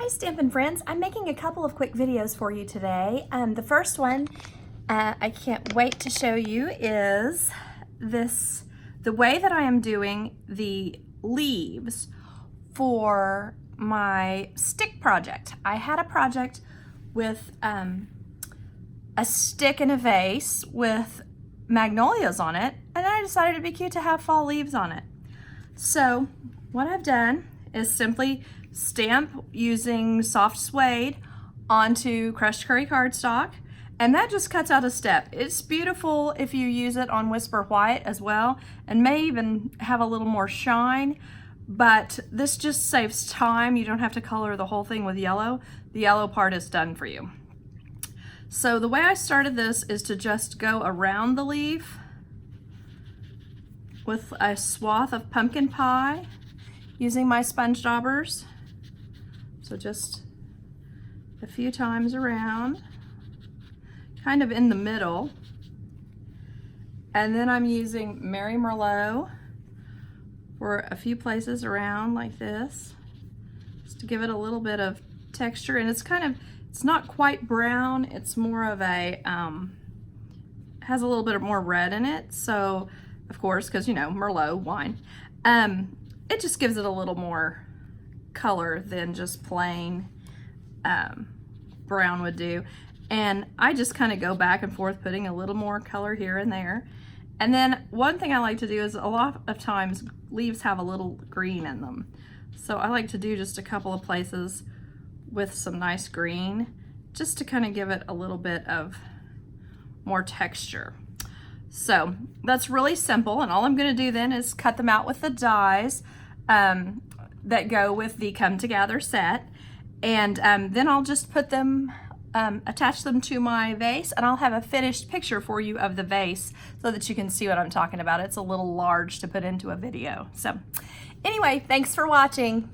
Hi Stampin' friends, I'm making a couple of quick videos for you today. The first one I can't wait to show you is the way that I am doing the leaves for my stick project. I had a project with a stick in a vase with magnolias on it, and I decided it'd be cute to have fall leaves on it. So what I've done is simply stamp using soft suede onto crushed curry cardstock, and that just cuts out a step. It's beautiful if you use it on Whisper White as well, and may even have a little more shine, but this just saves time. You don't have to color the whole thing with yellow. The yellow part is done for you. So the way I started this is to just go around the leaf with a swath of pumpkin pie using my sponge daubers. So just a few times around, kind of in the middle. And then I'm using Mary Merlot for a few places around like this, just to give it a little bit of texture. And it's not quite brown, it's more of a, has a little bit more red in it. So of course, because you know, Merlot wine, it just gives it a little more color than just plain brown would do. And I just kind of go back and forth putting a little more color here and there. And then one thing I like to do is, a lot of times leaves have a little green in them, so I like to do just a couple of places with some nice green, just to kind of give it a little bit of more texture. So that's really simple, and all I'm going to do then is cut them out with the dies that go with the Come Together set, and then I'll just put them, attach them to my vase, and I'll have a finished picture for you of the vase so that you can see what I'm talking about. It's a little large to put into a video. So anyway, thanks for watching.